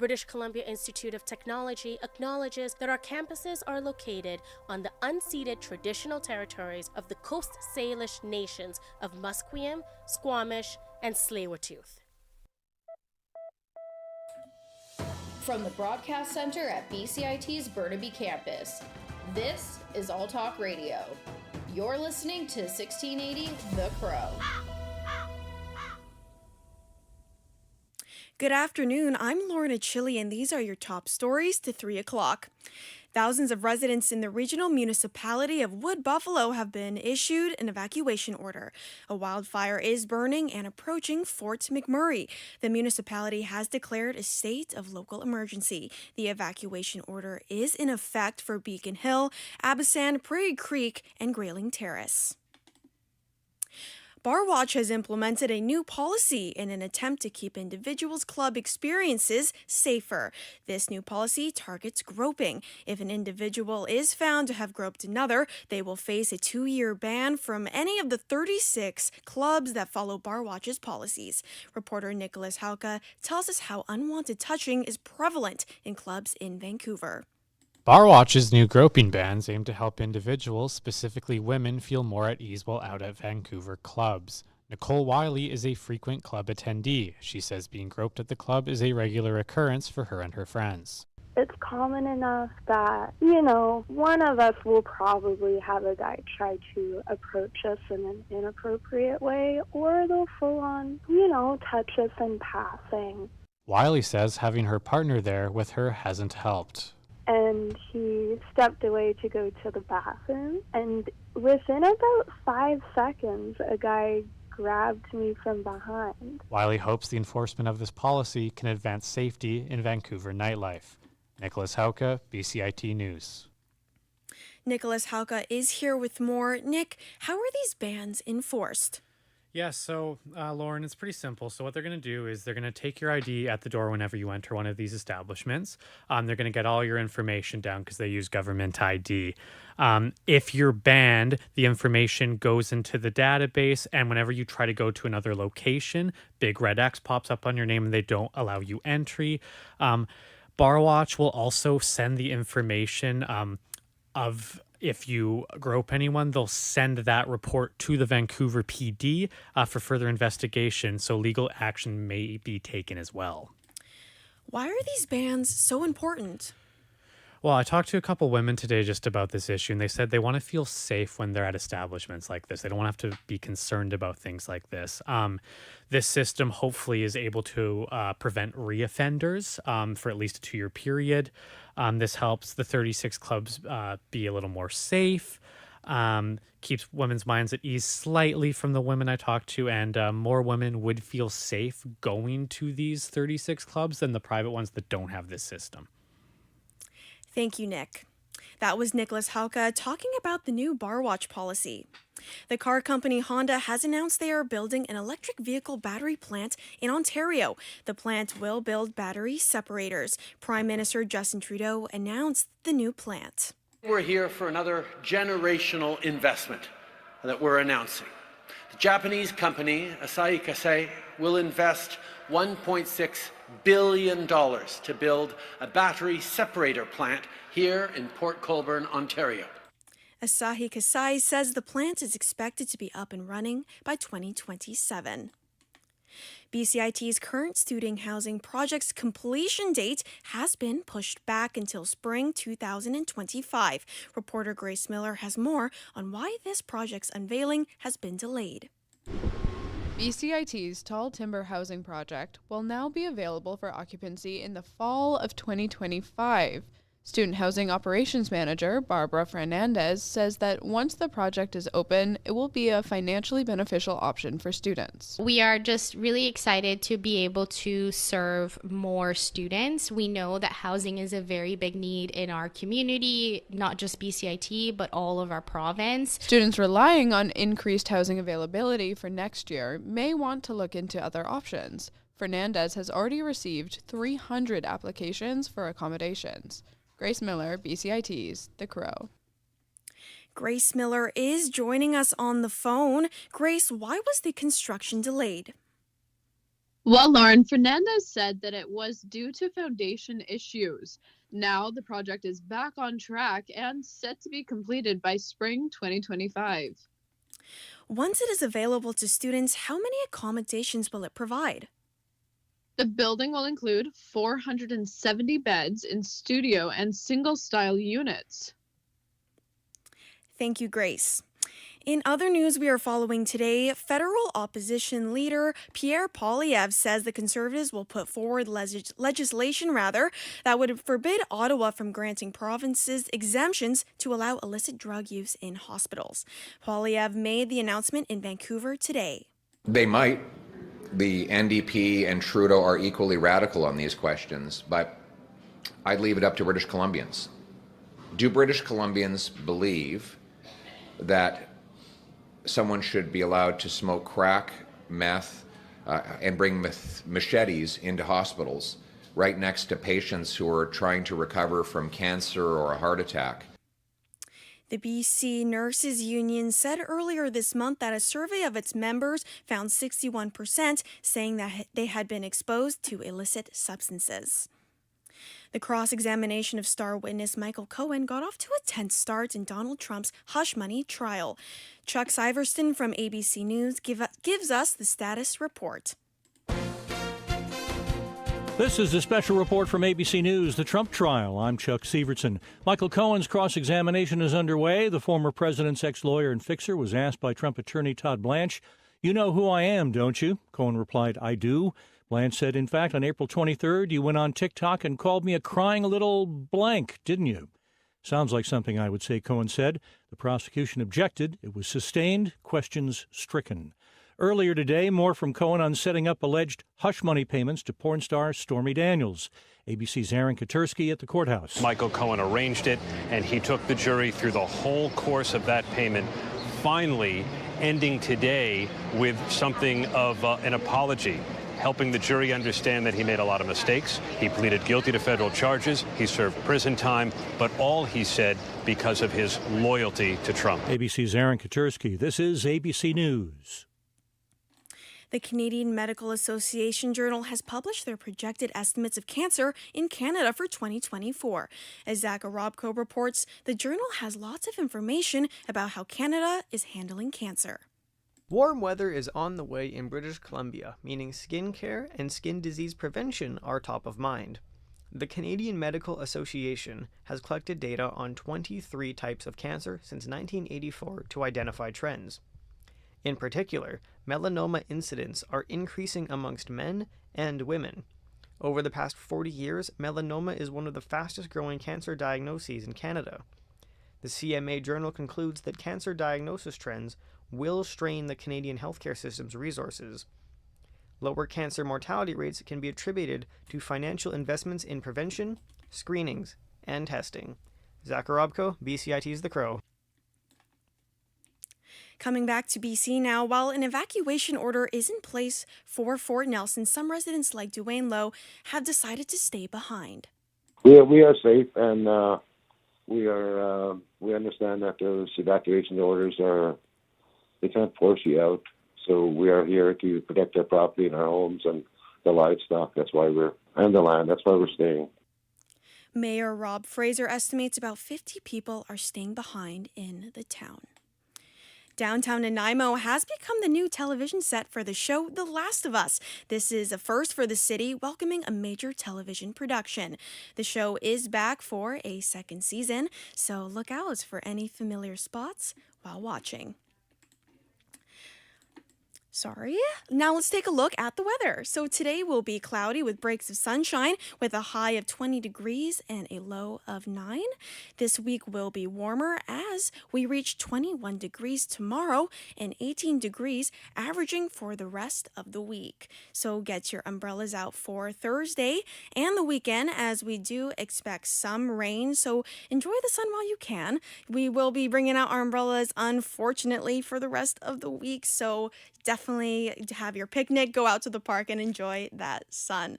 British Columbia Institute of Technology acknowledges that our campuses are located on the unceded traditional territories of the Coast Salish nations of Musqueam, Squamish, and Tsleil-Waututh. From the Broadcast Center at BCIT's Burnaby Campus, this is All Talk Radio. You're listening to 1680 The Crow. Good afternoon, I'm Lorna Chili, and these are your top stories to 3 o'clock. Thousands of residents in the regional municipality of Wood Buffalo have been issued an evacuation order. A wildfire is burning and approaching Fort McMurray. The municipality has declared a state of local emergency. The evacuation order is in effect for Beacon Hill, Abisan, Prairie Creek, and Grayling Terrace. Bar Watch has implemented a new policy in an attempt to keep individuals' club experiences safer. This new policy targets groping. If an individual is found to have groped another, they will face a 2-year ban from any of the 36 clubs that follow Bar Watch's policies. Reporter Nicholas Hauka tells us how unwanted touching is prevalent in clubs in Vancouver. Bar Watch's new groping bans aim to help individuals, specifically women, feel more at ease while out at Vancouver clubs. Nicole Wiley is a frequent club attendee. She says being groped at the club is a regular occurrence for her and her friends. It's common enough that, one of us will probably have a guy try to approach us in an inappropriate way, or they'll full on, touch us in passing. Wiley says having her partner there with her hasn't helped. And he stepped away to go to the bathroom, and within about 5 seconds, a guy grabbed me from behind. Wiley hopes the enforcement of this policy can advance safety in Vancouver nightlife. Nicholas Hauka, BCIT News. Nicholas Hauka is here with more. Nick, how are these bans enforced? Yeah, so Lauren, it's pretty simple. So what they're going to do is they're going to take your ID at the door whenever you enter one of these establishments. They're going to get all your information down because they use government ID. If you're banned, the information goes into the database, and whenever you try to go to another location, big red X pops up on your name and they don't allow you entry. Bar Watch will also send the information of if you grope anyone, they'll send that report to the Vancouver PD for further investigation, so legal action may be taken as well. Why are these bans so important? Well, I talked to a couple women today just about this issue, and they said they want to feel safe when they're at establishments like this. They don't want to have to be concerned about things like this. This system hopefully is able to prevent reoffenders for at least a 2-year period. This helps the 36 clubs be a little more safe, keeps women's minds at ease slightly from the women I talked to, and more women would feel safe going to these 36 clubs than the private ones that don't have this system. Thank you, Nick. That was Nicholas Hauka talking about the new Bar Watch policy. The car company Honda has announced they are building an electric vehicle battery plant in Ontario. The plant will build battery separators. Prime Minister Justin Trudeau announced the new plant. We're here for another generational investment that we're announcing. The Japanese company, Asahi Kasei, will invest $1.6 billion to build a battery separator plant here in Port Colborne, Ontario. Asahi Kasei says the plant is expected to be up and running by 2027. BCIT's current student housing project's completion date has been pushed back until spring 2025. Reporter Grace Miller has more on why this project's unveiling has been delayed. BCIT's Tall Timber Housing Project will now be available for occupancy in the fall of 2025. Student Housing Operations Manager Barbara Fernandez says that once the project is open, it will be a financially beneficial option for students. We are just really excited to be able to serve more students. We know that housing is a very big need in our community, not just BCIT, but all of our province. Students relying on increased housing availability for next year may want to look into other options. Fernandez has already received 300 applications for accommodations. Grace Miller, BCIT's The Crow. Grace Miller is joining us on the phone. Grace, why was the construction delayed? Well, Lauren, Fernandez said that it was due to foundation issues. Now the project is back on track and set to be completed by spring 2025. Once it is available to students, how many accommodations will it provide? The building will include 470 beds in studio and single-style units. Thank you, Grace. In other news we are following today, federal opposition leader Pierre Poilievre says the Conservatives will put forward legislation that would forbid Ottawa from granting provinces exemptions to allow illicit drug use in hospitals. Poilievre made the announcement in Vancouver today. They might. The NDP and Trudeau are equally radical on these questions, but I'd leave it up to British Columbians. Do British Columbians believe that someone should be allowed to smoke crack, meth, and bring machetes into hospitals right next to patients who are trying to recover from cancer or a heart attack? The BC Nurses Union said earlier this month that a survey of its members found 61% saying that they had been exposed to illicit substances. The cross-examination of star witness Michael Cohen got off to a tense start in Donald Trump's hush money trial. Chuck Syverson from ABC News gives us the status report. This is a special report from ABC News, the Trump trial. I'm Chuck Severson. Michael Cohen's cross-examination is underway. The former president's ex-lawyer and fixer was asked by Trump attorney Todd Blanche, "You know who I am, don't you?" Cohen replied, "I do." Blanche said, "In fact, on April 23rd, you went on TikTok and called me a crying little blank, didn't you?" "Sounds like something I would say," Cohen said. The prosecution objected. It was sustained, questions stricken. Earlier today, more from Cohen on setting up alleged hush money payments to porn star Stormy Daniels. ABC's Aaron Katersky at the courthouse. Michael Cohen arranged it, and he took the jury through the whole course of that payment, finally ending today with something of an apology, helping the jury understand that he made a lot of mistakes. He pleaded guilty to federal charges. He served prison time, but all, he said, because of his loyalty to Trump. ABC's Aaron Katersky. This is ABC News. The Canadian Medical Association Journal has published their projected estimates of cancer in Canada for 2024. As Zach Arobko reports, the journal has lots of information about how Canada is handling cancer. Warm weather is on the way in British Columbia, meaning skin care and skin disease prevention are top of mind. The Canadian Medical Association has collected data on 23 types of cancer since 1984 to identify trends. In particular, melanoma incidents are increasing amongst men and women. Over the past 40 years, melanoma is one of the fastest growing cancer diagnoses in Canada. The CMA Journal concludes that cancer diagnosis trends will strain the Canadian healthcare system's resources. Lower cancer mortality rates can be attributed to financial investments in prevention, screenings, and testing. Zach Arobko, BCIT's The Crow. Coming back to BC now, while an evacuation order is in place for Fort Nelson, some residents like Dwayne Lowe have decided to stay behind. We are safe, and we understand that those evacuation orders they can't force you out. So we are here to protect our property and our homes and the livestock. And the land. That's why we're staying. Mayor Rob Fraser estimates about 50 people are staying behind in the town. Downtown Nanaimo has become the new television set for the show The Last of Us. This is a first for the city, welcoming a major television production. The show is back for a second season, so look out for any familiar spots while watching. Now let's take a look at the weather. So today will be cloudy with breaks of sunshine with a high of 20 degrees and a low of 9. This week will be warmer as we reach 21 degrees tomorrow and 18 degrees, averaging for the rest of the week. So get your umbrellas out for Thursday and the weekend as we do expect some rain. So enjoy the sun while you can. We will be bringing out our umbrellas, unfortunately, for the rest of the week. So definitely have your picnic, go out to the park, and enjoy that sun.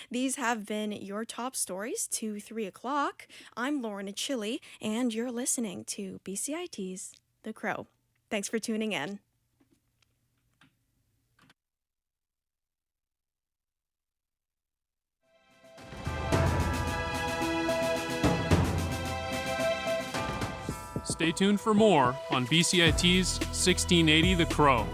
These have been your top stories to 3 o'clock. I'm Lauren Achille, and you're listening to BCIT's The Crow. Thanks for tuning in. Stay tuned for more on BCIT's 1680 The Crow.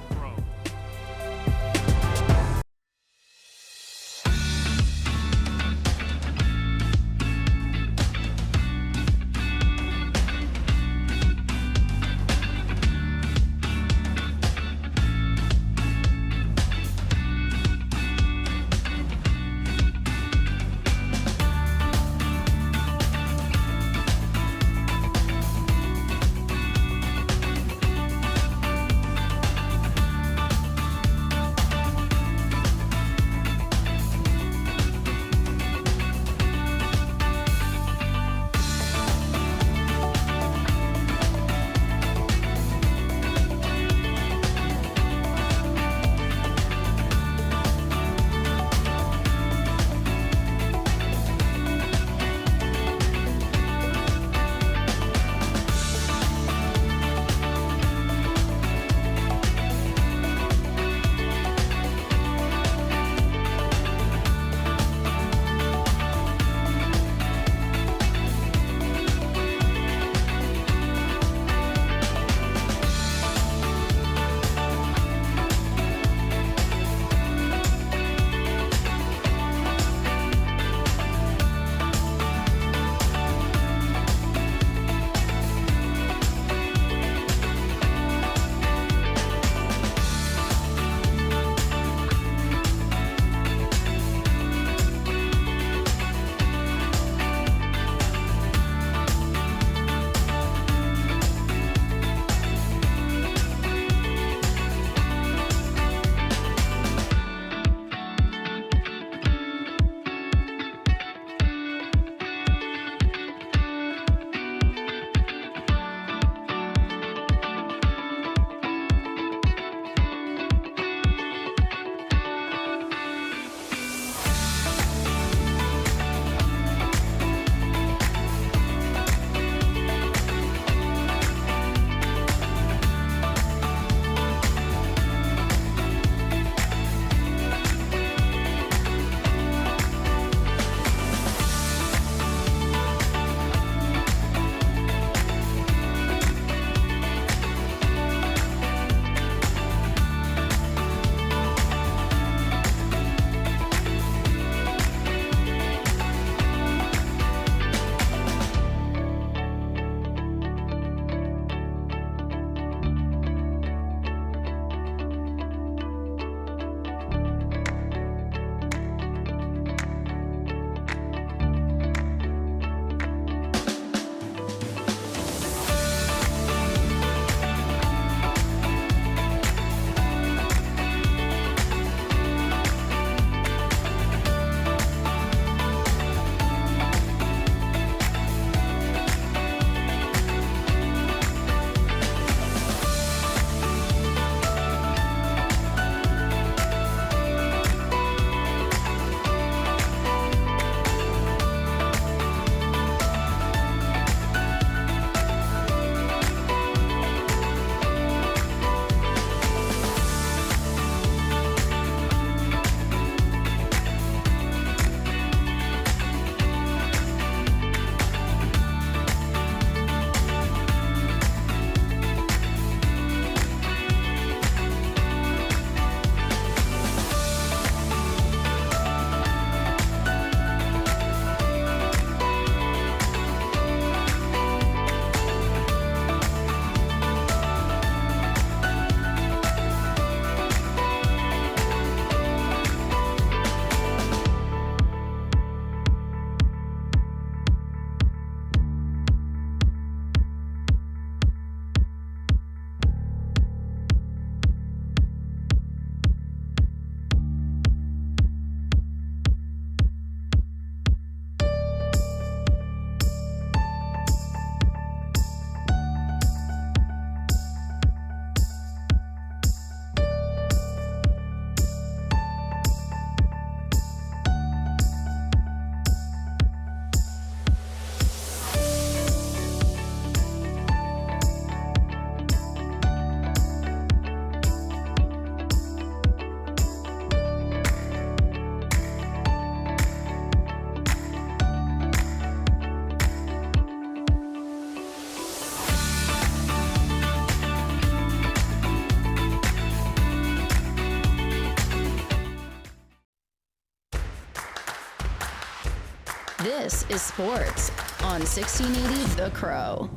This is sports on 1680 The Crow.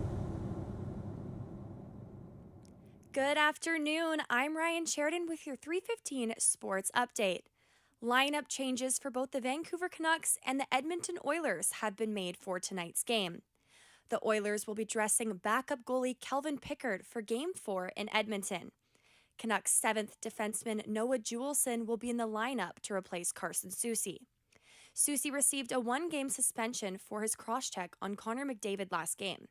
Good afternoon. I'm Ryan Sheridan with your 3:15 sports update. Lineup changes for both the Vancouver Canucks and the Edmonton Oilers have been made for tonight's game. The Oilers will be dressing backup goalie Kelvin Pickard for Game 4 in Edmonton. Canucks 7th defenseman Noah Juleson will be in the lineup to replace Carson Soucy. Soucy received a 1-game suspension for his cross-check on Connor McDavid last game.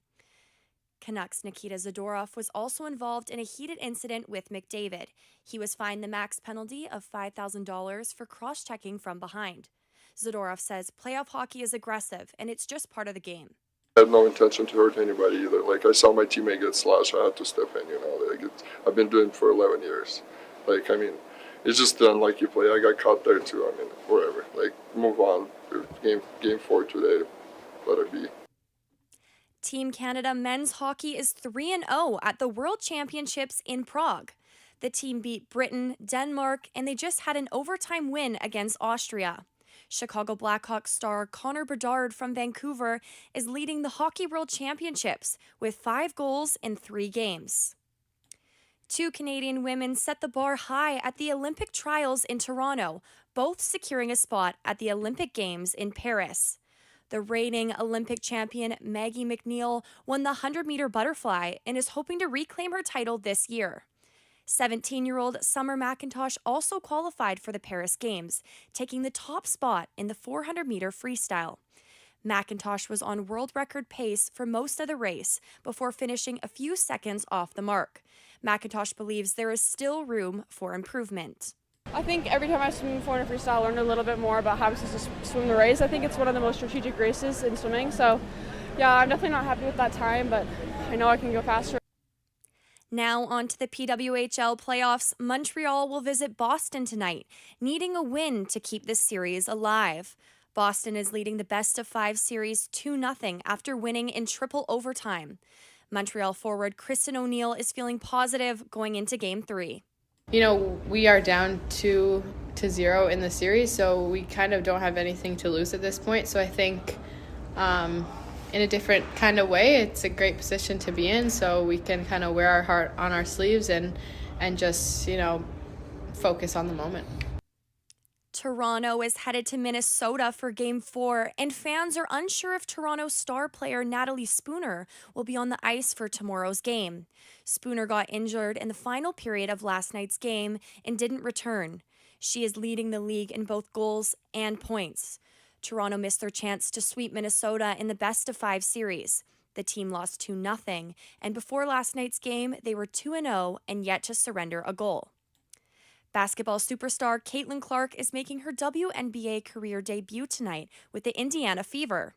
Canucks Nikita Zadorov was also involved in a heated incident with McDavid. He was fined the max penalty of $5,000 for cross-checking from behind. Zadorov says playoff hockey is aggressive and it's just part of the game. I had no intention to hurt anybody either. Like, I saw my teammate get slashed, I had to step in, I've been doing it for 11 years. It's just the unlucky play. I got caught there too. Whatever. Move on. Game 4 today. Let it be. Team Canada men's hockey is 3-0 at the World Championships in Prague. The team beat Britain, Denmark, and they just had an overtime win against Austria. Chicago Blackhawks star Connor Bedard from Vancouver is leading the Hockey World Championships with 5 goals in 3 games. 2 Canadian women set the bar high at the Olympic trials in Toronto, both securing a spot at the Olympic Games in Paris. The reigning Olympic champion Maggie McNeil won the 100-meter butterfly and is hoping to reclaim her title this year. 17-year-old Summer McIntosh also qualified for the Paris Games, taking the top spot in the 400-meter freestyle. McIntosh was on world record pace for most of the race before finishing a few seconds off the mark. McIntosh believes there is still room for improvement. I think every time I swim 400 freestyle, I learned a little bit more about how I'm supposed to swim the race. I think it's one of the most strategic races in swimming. So, yeah, I'm definitely not happy with that time, but I know I can go faster. Now on to the PWHL playoffs. Montreal will visit Boston tonight, needing a win to keep this series alive. Boston is leading the best-of-5 series 2-0 after winning in triple overtime. Montreal forward Kristen O'Neill is feeling positive going into Game 3. We are down 2-0 in the series, so we kind of don't have anything to lose at this point. So I think in a different kind of way, it's a great position to be in, so we can kind of wear our heart on our sleeves and just, focus on the moment. Toronto is headed to Minnesota for Game 4, and fans are unsure if Toronto star player Natalie Spooner will be on the ice for tomorrow's game. Spooner got injured in the final period of last night's game and didn't return. She is leading the league in both goals and points. Toronto missed their chance to sweep Minnesota in the best-of-5 series. The team lost 2-0, and before last night's game, they were 2-0 and yet to surrender a goal. Basketball superstar Caitlin Clark is making her WNBA career debut tonight with the Indiana Fever.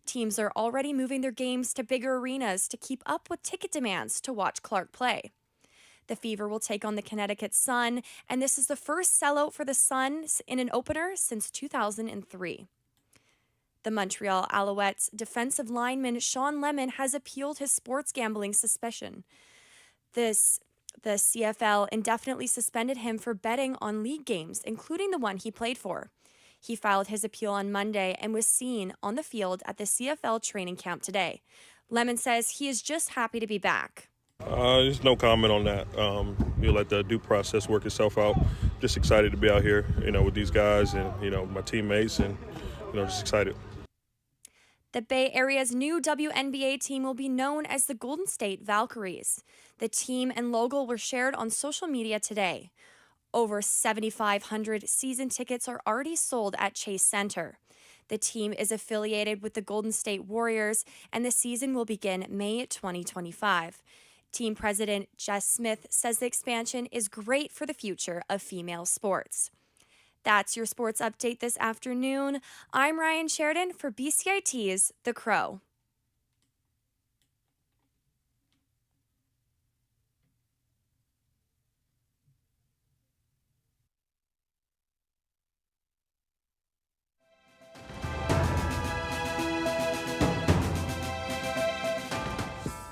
Teams are already moving their games to bigger arenas to keep up with ticket demands to watch Clark play. The Fever will take on the Connecticut Sun, and this is the first sellout for the Suns in an opener since 2003. The Montreal Alouettes defensive lineman Sean Lemon has appealed his sports gambling suspicion. The CFL indefinitely suspended him for betting on league games, including the one he played for. He filed his appeal on Monday and was seen on the field at the CFL training camp today. Lemon says he is just happy to be back. There's no comment on that. We'll let the due process work itself out. Just excited to be out here, with these guys and, my teammates and, just excited. The Bay Area's new WNBA team will be known as the Golden State Valkyries. The team and logo were shared on social media today. Over 7,500 season tickets are already sold at Chase Center. The team is affiliated with the Golden State Warriors, and the season will begin May 2025. Team president Jess Smith says the expansion is great for the future of female sports. That's your sports update this afternoon. I'm Ryan Sheridan for BCIT's The Crow.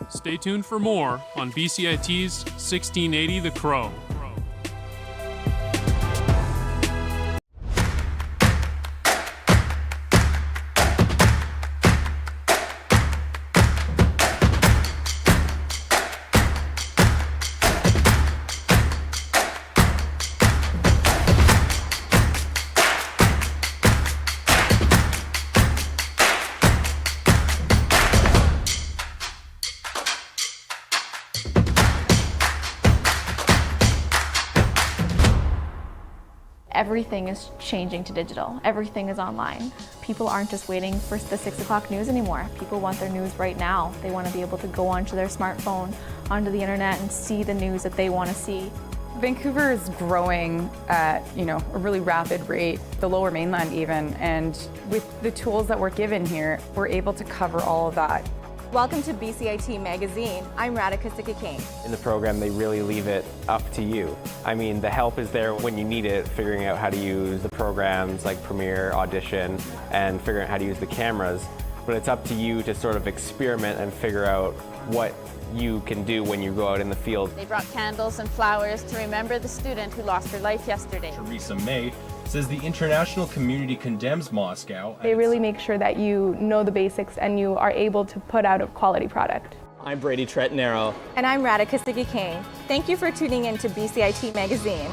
Stay tuned for more on BCIT's 1680 The Crow. Everything is changing to digital. Everything is online. People aren't just waiting for the 6 o'clock news anymore. People want their news right now. They want to be able to go onto their smartphone, onto the internet, and see the news that they want to see. Vancouver is growing at, a really rapid rate, the Lower Mainland even, and with the tools that we're given here, we're able to cover all of that. Welcome to BCIT Magazine. I'm Radhika Sikikane. In the program, they really leave it up to you. I mean, the help is there when you need it, figuring out how to use the programs like Premiere, Audition, and figuring out how to use the cameras. But it's up to you to sort of experiment and figure out what you can do when you go out in the field. They brought candles and flowers to remember the student who lost her life yesterday. Theresa May says the international community condemns Moscow. They really make sure that you know the basics and you are able to put out a quality product. I'm Brady Tretnero. And I'm Radhika Sikikane. Thank you for tuning in to BCIT Magazine.